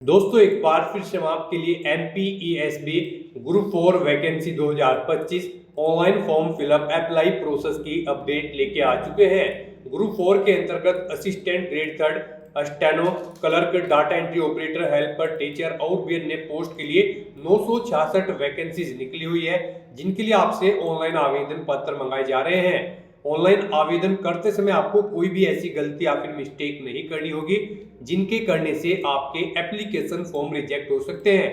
दोस्तों एक बार फिर से हम आपके लिए MPESB group 4 vacancy 2025 online form fill up apply process की अपडेट लेके आ चुके हैं। ग्रुप 4 के अंतर्गत assistant grade 3 steno clerk data entry operator helper teacher और भी अन्य पोस्ट के लिए 966 वैकेंसीज निकली हुई है, जिनके लिए आपसे ऑनलाइन आवेदन पत्र मंगाए जा रहे हैं। ऑनलाइन आवेदन करते समय आपको कोई भी ऐसी गलती या फिर मिस्टेक नहीं करनी होगी जिनके करने से आपके एप्लीकेशन फॉर्म रिजेक्ट हो सकते हैं।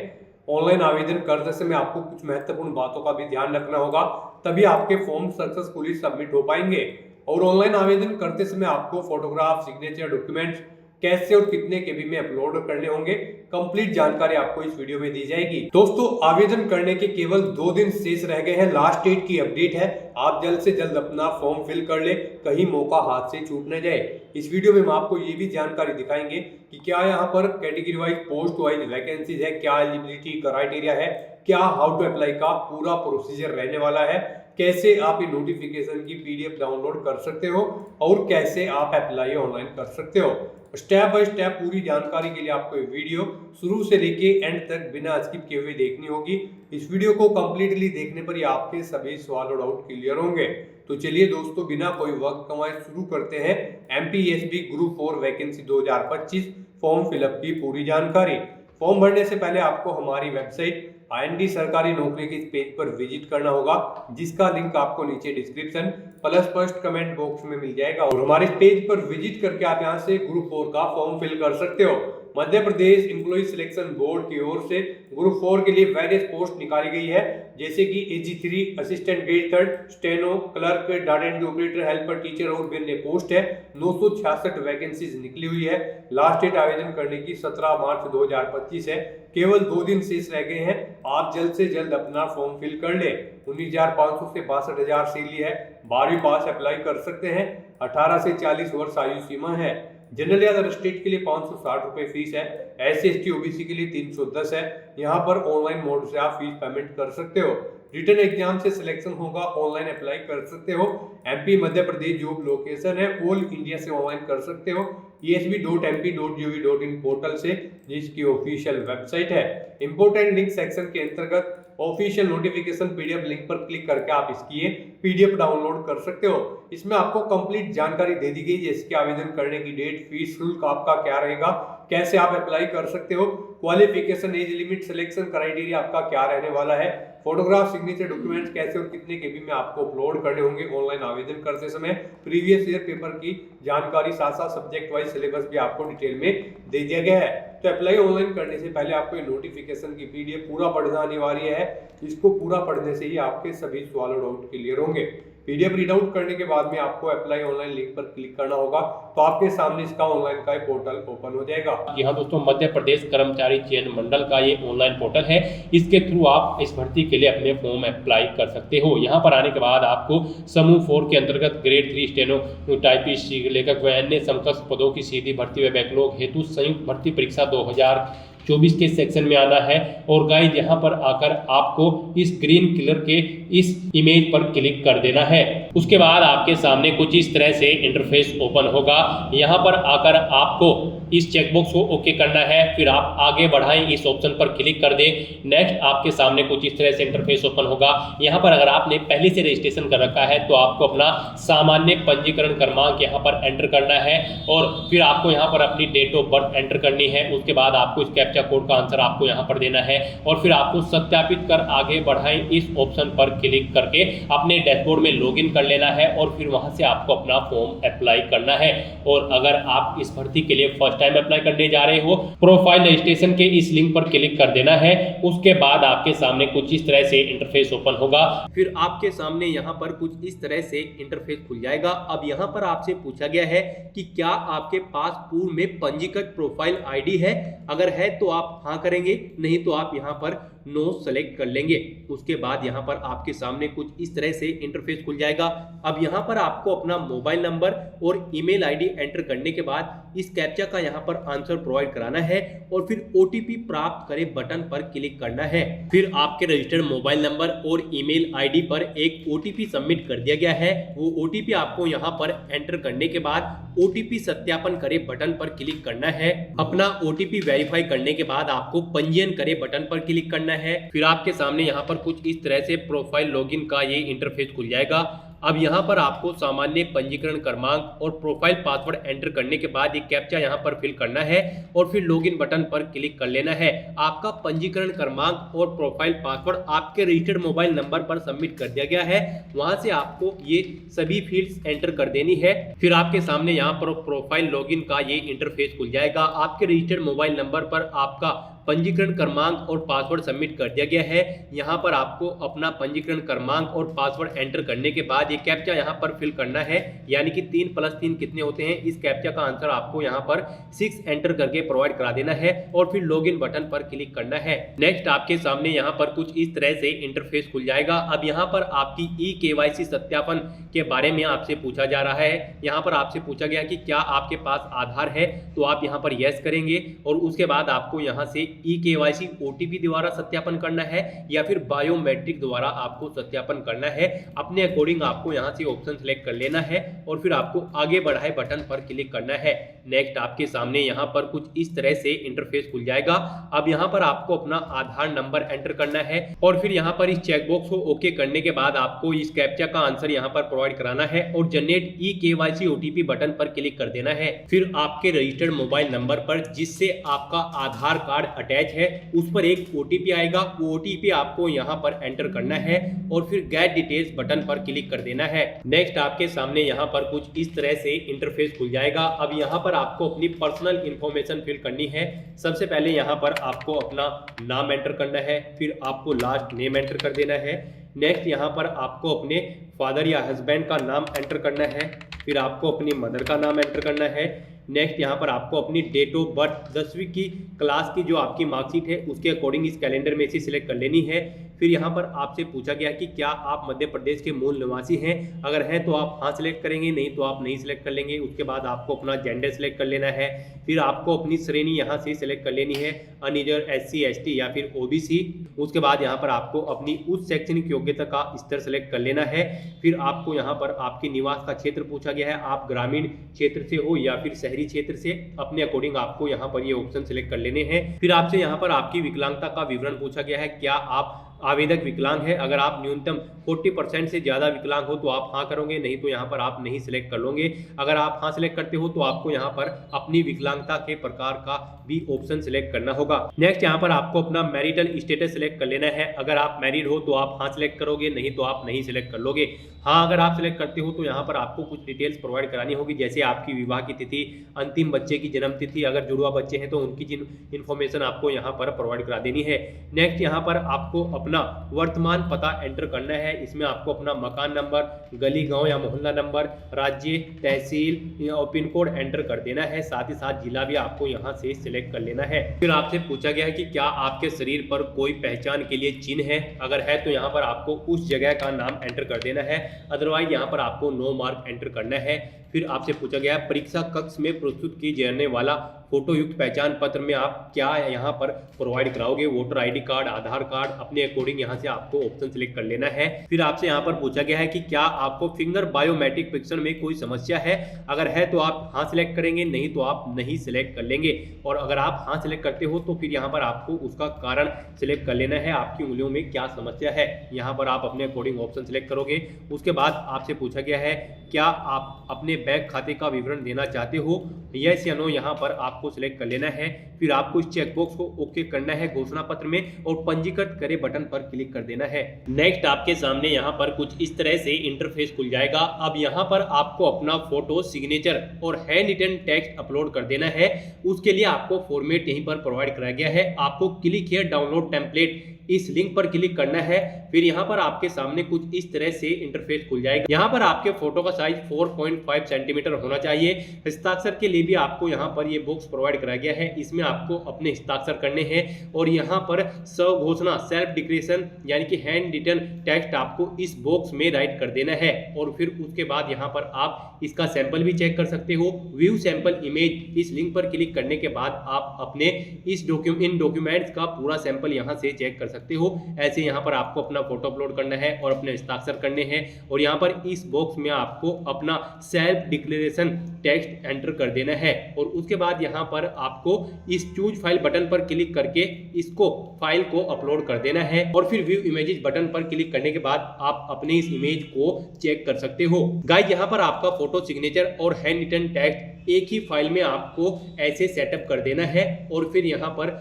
ऑनलाइन आवेदन करते समय आपको कुछ महत्वपूर्ण बातों का भी ध्यान रखना होगा, तभी आपके फॉर्म सक्सेसफुली सबमिट हो पाएंगे। और ऑनलाइन आवेदन करते समय आपको फोटोग्राफ, सिग्नेचर, डॉक्यूमेंट्स कैसे और कितने केबी में अपलोड करने होंगे, कंप्लीट जानकारी आपको इस वीडियो में दी जाएगी। दोस्तों आवेदन करने के केवल 2 दिन शेष रह गए हैं, लास्ट डेट की अपडेट है। आप जल्द से जल्द अपना फॉर्म फिल कर ले, कहीं मौका हाथ से छूट न जाए। इस वीडियो में हम आपको ये भी जानकारी दिखाएंगे कि क्या यहाँ पर category wise, post wise vacancies है, क्या एलिजिबिलिटी क्राइटेरिया है, क्या हाउ टू अप्लाई का पूरा प्रोसीजर रहने वाला है, कैसे आप ये नोटिफिकेशन की PDF डाउनलोड कर सकते हो और कैसे आप अप्लाई ऑनलाइन कर सकते हो। स्टेप बाय स्टेप पूरी जानकारी के लिए आपको ये वीडियो शुरू से लेके एंड तक बिना स्किप किए हुए देखनी होगी। इस वीडियो को कंप्लीटली देखने पर ही आपके सभी सवाल और डाउट क्लियर होंगे। तो चलिए दोस्तों बिना कोई वक्त कमाए शुरू करते हैं MPESB group 4 vacancy 2025 form fill up की पूरी जानकारी। फॉर्म भरने से पहले आपको हमारी वेबसाइट IND सरकारी नौकरी के इस पेज पर विजिट करना होगा, जिसका लिंक आपको नीचे description plus first comment box में मिल जाएगा। और हमारे पेज पर विजिट करके आप यहां से ग्रुप 4 का फॉर्म फिल कर सकते हो। Madhya Pradesh employ selection board की ओर से ग्रुप 4 के लिए वेरियस पोस्ट निकाली गई है, जैसे कि AG3 assistant grade 3 steno clerk data entry operator helper teacher और भी अन्य पोस्ट है। 966 वैकेंसीज निकली हुई है। लास्ट डेट आवेदन करने की 17 मार्च 2025 है। केवल 2 दिन शेष रह गए हैं, आप जल्द से जल्द अपना फॉर्म फिल कर ले। 19,500 से 62,000 सीली है। 12वीं पास अप्लाई कर सकते हैं। 18 से 40 वर्ष आयु सीमा है। जनरल या अदर स्टेट के लिए 560 रुपए फीस है। SC/ST OBC के लिए 310 है। यहाँ पर ऑनलाइन मोड से आप फीस पेमेंट कर सकते हो। रिटर्न एग्जाम से सिलेक्शन होगा, ऑनलाइन अप्लाई कर सकते हो। MP Madhya Pradesh job location है, ऑल इंडिया से ऑनलाइन कर सकते हो esb.mp.gov.in पोर्टल से, जिसकी ऑफिशियल वेबसाइट है। इंपोर्टेंट लिंक सेक्शन के अंतर्गत ऑफिशियल नोटिफिकेशन PDF लिंक पर क्लिक करके आप इसकी PDF डाउनलोड कर सकते हो। इसमें आपको कंप्लीट जानकारी दे दी गई, जैसे कि आवेदन करने की डेट, फीस शुल्क आपका क्या रहेगा, कैसे आप अप्लाई कर सकते हो, qualification, age limit, selection criteria आपका क्या रहने वाला है, फोटोग्राफ, सिग्नेचर, डॉक्यूमेंट्स कैसे और कितने केबी में आपको अपलोड करने होंगे ऑनलाइन आवेदन करते समय, प्रीवियस ईयर पेपर की जानकारी, साथ साथ सब्जेक्ट वाइज सिलेबस भी आपको डिटेल में दे दिया गया है। तो अप्लाई ऑनलाइन करने से पहले आपको ये नोटिफिकेशन की PDF पूरा पढ़ना अनिवार्य है। इसको पूरा पढ़ने से ही आपके सभी सवाल और डाउट क्लियर होंगे। PDF रीड आउट करने के बाद में आपको अप्लाई ऑनलाइन लिंक पर क्लिक करना होगा, तो आपके सामने इसका ऑनलाइन का पोर्टल ओपन हो जाएगा। जी हाँ दोस्तों, मध्य प्रदेश कर्मचारी चयन मंडल का ये ऑनलाइन पोर्टल है। इसके थ्रू आप इस भर्ती के लिए अपने फॉर्म अप्लाई कर सकते हो। यहाँ पर आने के बाद आपको समूह 4 के अंतर्गत ग्रेड 3 स्टेनो टाइपिस्ट, लेखक व अन्य समकक्ष पदों की सीधी भर्ती व बैकलॉग हेतु संयुक्त भर्ती परीक्षा 2024 के सेक्शन में आना है। और गाइस यहाँ पर आकर आपको इस ग्रीन कलर के इस इमेज पर क्लिक कर देना है। उसके बाद आपके सामने कुछ इस तरह से इंटरफेस ओपन होगा। यहाँ पर आकर आपको इस चेकबॉक्स को ओके करना है, फिर आप आगे बढ़ाएं, इस ऑप्शन पर क्लिक कर दें। नेक्स्ट आपके सामने कुछ इस तरह से इंटरफेस ओपन होगा। यहाँ पर अगर आपने पहले से रजिस्ट्रेशन कर रखा है तो आपको अपना सामान्य पंजीकरण क्रमांक यहाँ पर एंटर करना है और फिर आपको यहाँ पर अपनी डेट ऑफ बर्थ एंटर करनी है। उसके बाद आपको इस कैप्चा कोड का आंसर आपको यहाँ पर देना है और फिर आपको सत्यापित कर आगे बढ़ाएं, इस ऑप्शन पर क्लिक करके अपने डैशबोर्ड में लॉगिन कर लेना है और फिर वहां से आपको अपना फॉर्म अप्लाई करना है। और अगर आप इस भर्ती के लिए फर्स्ट टाइम अप्लाई करने जा रहे हो, प्रोफाइल रजिस्ट्रेशन के इस लिंक पर क्लिक कर देना है। उसके बाद आपके सामने कुछ इस तरह से इंटरफेस ओपन होगा। फिर आपके सामने यहाँ पर कुछ इस तरह से इंटरफेस खुल जाएगा। अब यहाँ पर आपसे पूछा गया है कि क्या आपके पास पूर्व में पंजीकृत प्रोफाइल ID है। अगर है तो आप हाँ करेंगे, नहीं तो आप यहाँ पर नो सेलेक्ट कर लेंगे। उसके बाद यहाँ पर आपके सामने कुछ इस तरह से इंटरफेस खुल जाएगा। अब यहाँ पर आपको अपना मोबाइल नंबर और ईमेल आईडी एंटर करने के बाद इस कैप्चा का यहाँ पर आंसर प्रोवाइड कराना है और फिर ओटीपी प्राप्त करें बटन पर क्लिक करना है। फिर आपके रजिस्टर्ड मोबाइल नंबर और ईमेल आईडी पर एक ओटीपी सबमिट कर दिया गया है। वो ओटीपी आपको यहाँ पर एंटर करने के बाद ओटीपी सत्यापन करें बटन पर क्लिक करना है। अपना ओटीपी वेरीफाई करने के बाद आपको पंजीयन करें बटन पर क्लिक करना है। फिर आपके सामने यहाँ पर कुछ इस तरह से प्रोफाइल लॉगिन का ये इंटरफेस खुल जाएगा। अब यहाँ पर आपको सामान्य पंजीकरण क्रमांक और प्रोफाइल पासवर्ड एंटर करने के बाद ये कैप्चा यहाँ पर फिल करना है और फिर लॉगिन बटन पर क्लिक कर लेना है। आपका पंजीकरण क्रमांक और प्रोफाइल पासवर्ड आपके रजिस्टर्ड मोबाइल नंबर पर सबमिट कर दिया गया है। वहां से आपको ये सभी फील्ड्स एंटर कर देनी है। फिर आपके सामने यहाँ पर प्रोफाइल लॉगिन का ये इंटरफेस खुल जाएगा। आपके रजिस्टर्ड मोबाइल नंबर पर आपका पंजीकरण क्रमांक और पासवर्ड सबमिट कर दिया गया है। यहाँ पर आपको अपना पंजीकरण क्रमांक और पासवर्ड एंटर करने के बाद ये कैप्चा यहाँ पर फिल करना है, यानी कि 3+3 कितने होते हैं। इस कैप्चा का आंसर आपको यहाँ पर 6 एंटर करके प्रोवाइड करा देना है और फिर लॉगिन बटन पर क्लिक करना है। नेक्स्ट आपके सामने यहाँ पर कुछ इस तरह से इंटरफेस खुल जाएगा। अब यहाँ पर आपकी ई-KYC सत्यापन के बारे में आपसे पूछा जा रहा है। यहाँ पर आपसे पूछा गया कि क्या आपके पास आधार है, तो आप यहाँ पर यस करेंगे और उसके बाद आपको यहाँ से ई-KYC ओटीपी द्वारा सत्यापन करना है या फिर बायोमेट्रिक द्वारा आपको सत्यापन करना है। अपने अकॉर्डिंग आपको यहाँ से ऑप्शन सेलेक्ट कर लेना है और फिर आपको आगे बढ़ाए बटन पर क्लिक करना है। नेक्स्ट आपके सामने यहाँ पर कुछ इस तरह से इंटरफेस खुल जाएगा। अब यहाँ पर आपको अपना आधार नंबर एंटर करना है और फिर यहाँ पर इस चेकबॉक्स को ओके करने के बाद आपको इस कैप्चा का आंसर यहाँ पर प्रोवाइड कराना है और जनरेट ई-KYC ओटीपी बटन पर क्लिक कर देना है। फिर आपके रजिस्टर्ड मोबाइल नंबर पर जिससे आपका आधार कार्ड अटैच है उस पर एक ओटीपी आएगा। वो ओटीपी आपको यहाँ पर एंटर करना है और फिर गेट डिटेल्स बटन पर क्लिक कर देना है। नेक्स्ट आपके सामने यहाँ पर कुछ इस तरह से इंटरफेस खुल जाएगा। अब यहाँ पर आपको अपनी पर्सनल इंफॉर्मेशन फिल करनी है। सबसे पहले यहाँ पर आपको अपना नाम एंटर करना है, फिर आपको लास्ट नेम एंटर कर देना है। नेक्स्ट यहाँ पर आपको अपने फादर या हस्बैंड का नाम एंटर करना है, फिर आपको अपनी मदर का नाम एंटर करना है। नेक्स्ट यहाँ पर आपको अपनी डेट ऑफ बर्थ 10वीं की क्लास की जो आपकी मार्कशीट है उसके अकॉर्डिंग इस कैलेंडर में से सिलेक्ट कर लेनी है। फिर यहाँ पर आपसे पूछा गया कि क्या आप मध्य प्रदेश के मूल निवासी हैं, अगर हैं तो आप हाँ सिलेक्ट करेंगे, नहीं तो आप नहीं सिलेक्ट कर लेंगे। उसके बाद आपको अपना जेंडर सिलेक्ट कर लेना है। फिर आपको अपनी श्रेणी यहाँ से सिलेक्ट कर लेनी है, अनरिजर्व, SC ST या फिर OBC। उसके बाद यहाँ पर आपको अपनी उच्च शैक्षणिक योग्यता का स्तर सिलेक्ट कर लेना है। फिर आपको यहाँ पर आपके निवास का क्षेत्र पूछा गया है, आप ग्रामीण क्षेत्र से हो या फिर शहरी क्षेत्र से। अपने अकॉर्डिंग आपको यहाँ पर ये ऑप्शन सिलेक्ट कर लेने हैं। फिर आपसे यहाँ पर आपकी विकलांगता का विवरण पूछा गया है, क्या आप आवेदक विकलांग है। अगर आप न्यूनतम 40% से ज़्यादा विकलांग हो तो आप हाँ करोगे, नहीं तो यहाँ पर आप नहीं सिलेक्ट कर लोगे। अगर आप हाँ सिलेक्ट करते हो तो आपको यहाँ पर अपनी विकलांगता के प्रकार का भी ऑप्शन सिलेक्ट करना होगा। नेक्स्ट यहाँ पर आपको अपना मैरिटल स्टेटस सिलेक्ट कर लेना है। अगर आप मैरिड हो तो आप हाँ सिलेक्ट करोगे, नहीं तो आप नहीं सिलेक्ट कर लोगे। हाँ अगर आप सिलेक्ट करते हो तो यहाँ पर आपको कुछ डिटेल्स प्रोवाइड करानी होगी, जैसे आपकी विवाह की तिथि, अंतिम बच्चे की जन्म तिथि, अगर जुड़वा बच्चे हैं तो उनकी इन्फॉर्मेशन आपको यहाँ पर प्रोवाइड करा देनी है। नेक्स्ट यहाँ पर आपको अपना वर्तमान पता एंटर करना है। इसमें आपको अपना मकान नंबर, गली, गांव या मोहल्ला नंबर, राज्य, तहसील और पिन कोड एंटर कर देना है। साथ ही साथ जिला भी आपको यहाँ से सिलेक्ट कर लेना है। फिर आपसे पूछा गया है कि क्या आपके शरीर पर कोई पहचान के लिए चिन्ह है, अगर है तो यहाँ पर आपको उस जगह का नाम एंटर कर देना है, अदरवाइज यहाँ पर आपको नो मार्क एंटर करना है। फिर आपसे पूछा गया है परीक्षा कक्ष में प्रस्तुत की जाने वाला फोटो युक्त पहचान पत्र में आप क्या यहाँ पर प्रोवाइड कराओगे, वोटर ID कार्ड, आधार कार्ड। अपने अकॉर्डिंग यहाँ से आपको ऑप्शन सिलेक्ट कर लेना है। फिर आपसे यहाँ पर पूछा गया है कि क्या आपको फिंगर बायोमेट्रिक परीक्षण में कोई समस्या है, अगर है तो आप हाँ सिलेक्ट करेंगे, नहीं तो आप नहीं सिलेक्ट कर लेंगे। और अगर आप हाँ सिलेक्ट करते हो तो फिर यहाँ पर आपको उसका कारण सिलेक्ट कर लेना है, आपकी उंगलियों में क्या समस्या है। यहाँ पर आप अपने अकॉर्डिंग ऑप्शन सिलेक्ट करोगे। उसके बाद आपसे पूछा गया है क्या आप अपने बैंक खाते का विवरण देना चाहते हो, यस या नो यहाँ पर आपको सिलेक्ट कर लेना है। फिर आपको इस चेकबॉक्स को ओके करना है घोषणा पत्र में और पंजीकृत करें बटन पर क्लिक कर देना है। नेक्स्ट आपके सामने यहाँ पर कुछ इस तरह से इंटरफेस खुल जाएगा। अब यहाँ पर आपको अपना फोटो, सिग्नेचर और हैंड रिटन टेक्स्ट अपलोड कर देना है। उसके लिए आपको फॉर्मेट यहीं पर प्रोवाइड कराया गया है। आपको क्लिक हियर डाउनलोड टेम्पलेट इस लिंक पर क्लिक करना है। फिर यहाँ पर आपके सामने कुछ इस तरह से इंटरफेस खुल जाएगा। यहाँ पर आपके फोटो का साइज 4.5 सेंटीमीटर होना चाहिए। हस्ताक्षर के लिए भी आपको यहाँ पर ये बॉक्स प्रोवाइड कराया गया है, इसमें आपको अपने हस्ताक्षर करने हैं और यहाँ पर स्वघोषणा सेल्फ डिक्लेरेशन यानी कि हैंड रिटन टेक्स्ट आपको इस बॉक्स में राइट कर देना है। और फिर उसके बाद यहाँ पर आप इसका सैंपल भी चेक कर सकते हो। व्यू सैंपल इमेज, इस लिंक पर क्लिक करने के बाद आप अपने इन डॉक्यूमेंट्स का पूरा सैंपल यहाँ से चेक कर सकते हो। ऐसे यहाँ पर आपको अपना फोटो अपलोड करना है और अपने हस्ताक्षर करने हैं और यहाँ पर इस बॉक्स में आपको अपना सेल्फ डिक्लेरेशन टेक्स्ट एंटर कर देना है और उसके बाद यहाँ पर आपको इस चूज फाइल बटन पर क्लिक करके इसको फाइल को अपलोड कर देना है और फिर व्यू इमेजेस बटन पर क्लिक करने के बाद आप अपने इस इमेज को चेक कर सकते हो। गाइस यहाँ पर आपका फोटो सिग्नेचर और हैंड रिटन टेक्स्ट एक ही फाइल में आपको ऐसे सेटअप कर देना है और फिर यहाँ पर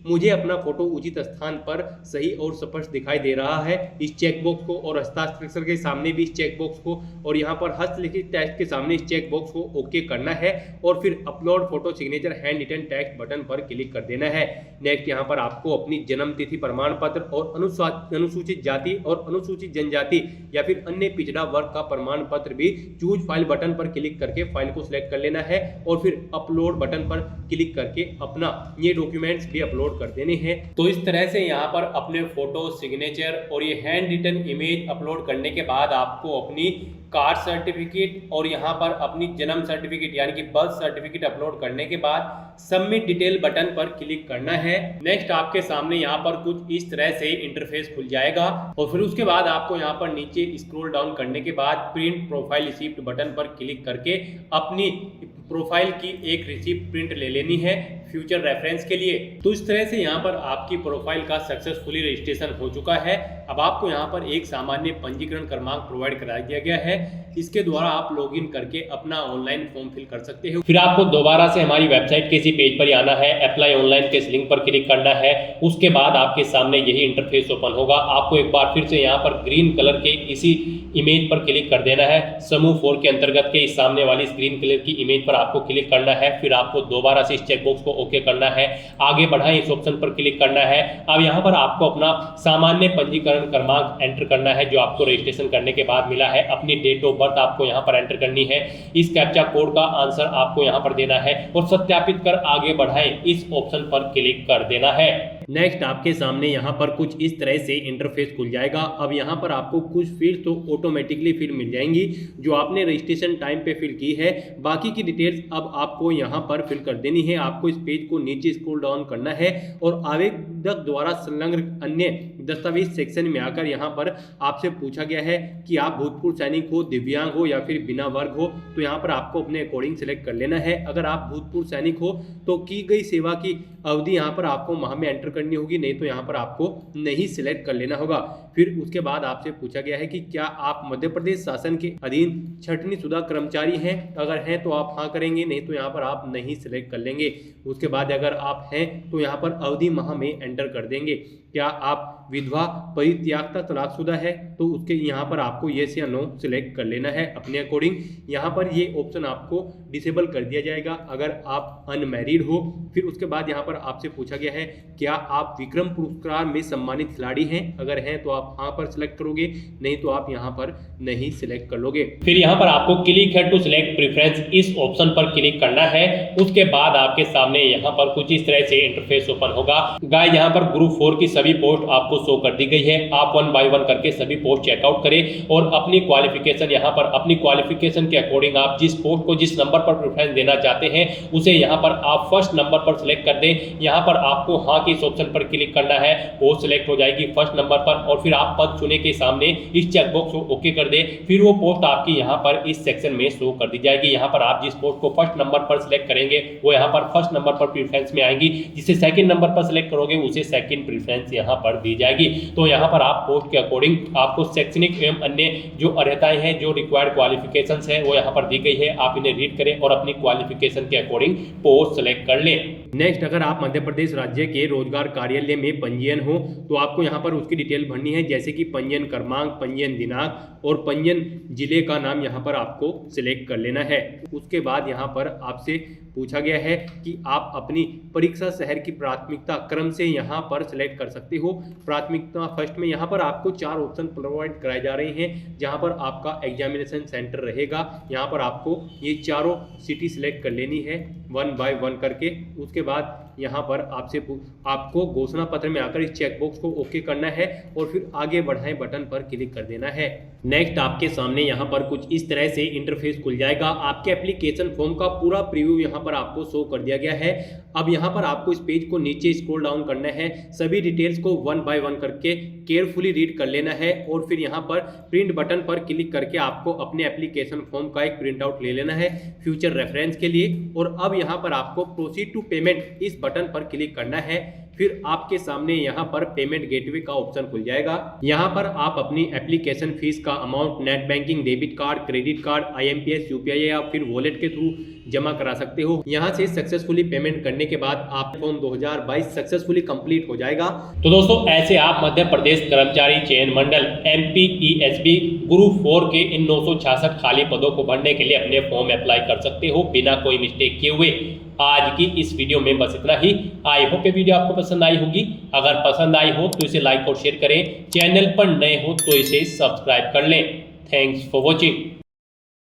मुझे अपना फोटो उचित स्थान पर सही और स्पष्ट दिखाई दे रहा है, इस चेक बॉक्स को और हस्ताक्षर के सामने भी इस चेक बॉक्स को और यहाँ पर हस्तलिखित टेक्स्ट के सामने इस चेक बॉक्स को ओके करना है और फिर upload photo signature handwritten text button पर क्लिक कर देना है। नेक्स्ट यहाँ पर आपको अपनी जन्म तिथि प्रमाण पत्र और अनुसूचित जाति और अनुसूचित जनजाति या फिर अन्य पिछड़ा वर्ग का प्रमाण पत्र भी चूज फाइल बटन पर क्लिक करके फाइल को सिलेक्ट कर लेना है और फिर अपलोड बटन पर क्लिक करके अपना ये डॉक्यूमेंट्स भी अपलोड कर देने हैं। तो इस तरह से यहाँ पर अपने फोटो सिग्नेचर और ये हैंड रिटन इमेज अपलोड करने के बाद आपको अपनी कास्ट सर्टिफिकेट और यहाँ पर अपनी जन्म सर्टिफिकेट यानी कि बर्थ सर्टिफिकेट अपलोड करने के बाद सबमिट डिटेल बटन पर क्लिक करना है। नेक्स्ट आपके सामने यहाँ पर कुछ इस तरह से इंटरफेस खुल जाएगा और फिर उसके बाद आपको यहाँ पर नीचे स्क्रॉल डाउन करने के बाद प्रिंट प्रोफाइल रिसिप्ट बटन पर क्लिक करके अपनी प्रोफाइल की एक रिसिप्ट प्रिंट ले लेनी है फ्यूचर रेफरेंस के लिए। तो इस तरह से यहाँ पर आपकी प्रोफाइल का सक्सेसफुली रजिस्ट्रेशन हो चुका है। अब आपको यहाँ पर एक सामान्य पंजीकरण क्रमांक प्रोवाइड करा दिया गया है, इसके द्वारा आप लॉगिन करके अपना ऑनलाइन फॉर्म फिल कर सकते हो। फिर आपको दोबारा से हमारी वेबसाइट के इसी पेज पर आना है, अप्लाई ऑनलाइन के इस लिंक पर क्लिक करना है। उसके बाद आपके सामने यही इंटरफेस ओपन होगा। आपको एक बार फिर से यहाँ पर ग्रीन कलर के इसी इमेज पर क्लिक कर देना है। समूह 4 के अंतर्गत के इस सामने वाली ग्रीन कलर की इमेज पर आपको क्लिक करना है। फिर आपको दोबारा से इस चेकबॉक्स को ओके करना है, आगे बढ़ाएं इस ऑप्शन पर क्लिक करना है। अब यहाँ पर आपको अपना सामान्य पंजीकरण क्रमांक एंटर करना है जो आपको रजिस्ट्रेशन करने के बाद मिला है। अपनी डेट ऑफ बर्थ आपको यहाँ पर एंटर करनी है। इस कैप्चा कोड का आंसर आपको यहाँ पर देना है और सत्यापित कर आगे बढ़ाएं इस ऑप्शन पर क्लिक कर देना है। नेक्स्ट आपके सामने यहाँ पर कुछ इस तरह से इंटरफेस खुल जाएगा। अब यहाँ पर आपको कुछ फील्ड तो ऑटोमेटिकली फिल मिल जाएंगी जो आपने रजिस्ट्रेशन टाइम पे फिल की है। बाकी की डिटेल्स अब आपको यहाँ पर फिल कर देनी है। आपको इस पेज को नीचे स्क्रॉल डाउन करना है और आवेदक द्वारा संलग्न अन्य दस्तावेज सेक्शन में आकर यहाँ पर आपसे पूछा गया है कि आप भूतपूर्व सैनिक हो, दिव्यांग हो या फिर बिना वर्ग हो, तो यहाँ पर आपको अपने अकॉर्डिंग सेलेक्ट कर लेना है। अगर आप भूतपूर्व सैनिक हो तो की गई सेवा की अवधि यहाँ पर आपको माह में एंटर करनी होगी, नहीं तो यहाँ पर आपको नहीं सिलेक्ट कर लेना होगा। फिर उसके बाद आपसे पूछा गया है कि क्या आप मध्य प्रदेश शासन के अधीन छंटनी शुदा कर्मचारी हैं, अगर हैं तो आप हाँ करेंगे, नहीं तो यहाँ पर आप नहीं सिलेक्ट कर लेंगे। उसके बाद अगर आप हैं तो यहाँ पर अवधि माह में एंटर कर देंगे। क्या आप विधवा, परित्यागता, तलाकशुदा है तो उसके यहाँ पर आपको येस या नो सिलेक्ट कर लेना है अपने अकॉर्डिंग। यहाँ पर ये ऑप्शन आपको डिसेबल कर दिया जाएगा अगर आप अनमैरिड हो। फिर उसके बाद यहाँ पर आपसे पूछा गया है क्या आप विक्रम पुरस्कार में सम्मानित खिलाड़ी हैं, अगर हैं तो आप हाँ पर सिलेक्ट करोगे, नहीं तो आप यहाँ पर नहीं सिलेक्ट कर लोगे। फिर यहाँ पर आपको क्लिक है टू सिलेक्ट प्रेफरेंस, इस ऑप्शन पर क्लिक करना है। उसके बाद आपके सामने यहाँ पर कुछ इस तरह से इंटरफेस ओपन होगा। गाइस यहाँ पर ग्रुप 4 की सभी पोस्ट आपको शो कर दी गई है। आप 1 बाय 1 करके सभी पोस्ट चेकआउट करें और अपनी क्वालिफिकेशन यहाँ पर अपनी क्वालिफिकेशन के अकॉर्डिंग आप जिस पोस्ट को जिस नंबर पर प्रेफरेंस देना चाहते हैं उसे यहाँ पर आप फर्स्ट नंबर पर सिलेक्ट कर दें। यहाँ पर आपको हाँ के इस ऑप्शन पर क्लिक करना है, पोस्ट सिलेक्ट हो जाएगी फर्स्ट नंबर पर और फिर आप पद चुने के सामने इस चेकबॉक्स को ओके कर दें। फिर वो पोस्ट आपकी यहाँ पर इस सेक्शन में शो कर दी जाएगी। यहाँ पर आप जिस पोस्ट को फर्स्ट नंबर पर सिलेक्ट करेंगे वो यहाँ पर फर्स्ट नंबर पर प्रेफरेंस में आएगी, जिसे सेकंड नंबर पर सिलेक्ट करोगे उसे सेकंड प्रेफरेंस यहाँ पर दी जाएगी। तो यहाँ पर आप पोस्ट के अकॉर्डिंग आपको शैक्षणिक एवं अन्य जो अर्हताएं हैं, जो रिक्वायर्ड क्वालिफिकेशंस है वो यहाँ पर दी गई है। आप इन्हें रीड करें और अपनी क्वालिफिकेशन के अकॉर्डिंग पोस्ट सेलेक्ट कर लें। नेक्स्ट अगर आप मध्य प्रदेश राज्य के रोजगार कार्यालय में पंजीयन हो तो आपको यहाँ पर उसकी डिटेल भरनी है, जैसे कि पंजीयन क्रमांक, पंजीयन दिनांक और पंजीयन जिले का नाम यहाँ पर आपको सिलेक्ट कर लेना है। उसके बाद यहाँ पर आपसे पूछा गया है कि आप अपनी परीक्षा शहर की प्राथमिकता क्रम से यहाँ पर सिलेक्ट कर सकते हो। प्राथमिकता फर्स्ट में यहाँ पर आपको 4 ऑप्शन प्रोवाइड कराए जा रहे हैं, जहाँ पर आपका एग्जामिनेशन सेंटर रहेगा। यहाँ पर आपको ये चारों सिटी सिलेक्ट कर लेनी है 1 बाय 1 करके। उसके बाद यहाँ पर आपको घोषणा पत्र में आकर इस चेकबॉक्स को ओके करना है और फिर आगे बढ़ाएं बटन पर क्लिक कर देना है। नेक्स्ट आपके सामने यहाँ पर कुछ इस तरह से इंटरफेस खुल जाएगा। आपके एप्लीकेशन फॉर्म का पूरा प्रीव्यू यहाँ पर आपको शो कर दिया गया है। अब यहाँ पर आपको इस पेज को नीचे स्क्रॉल डाउन करना है, सभी डिटेल्स को 1 बाय 1 करके केयरफुली रीड कर लेना है और फिर यहाँ पर प्रिंट बटन पर क्लिक करके आपको अपने एप्लीकेशन फॉर्म का एक प्रिंट आउट ले लेना है फ्यूचर रेफरेंस के लिए। और अब यहाँ पर आपको प्रोसीड टू पेमेंट इस बटन पर क्लिक करना है। फिर आपके सामने यहाँ पर पेमेंट गेटवे का ऑप्शन खुल जाएगा। यहाँ पर आप अपनी एप्लीकेशन फीस का amount net banking, debit card, credit card, IMPS, UPI या फिर वॉलेट के थ्रू जमा करा सकते हो। यहाँ से सक्सेसफुली पेमेंट करने के बाद आप फॉर्म 2022 सक्सेसफुली कंप्लीट हो जाएगा। तो दोस्तों ऐसे आप मध्य प्रदेश कर्मचारी चयन मंडल MPESB ग्रुप 4 के इन 966 खाली पदों को भरने के लिए अपने फॉर्म अप्लाई कर सकते हो बिना कोई मिस्टेक किए हुए। आज की इस वीडियो में बस इतना ही। आई होप ये वीडियो आपको पसंद आई होगी। अगर पसंद आई हो तो इसे लाइक और शेयर करें। चैनल पर नए हो तो इसे सब्सक्राइब कर लें। Thanks for watching.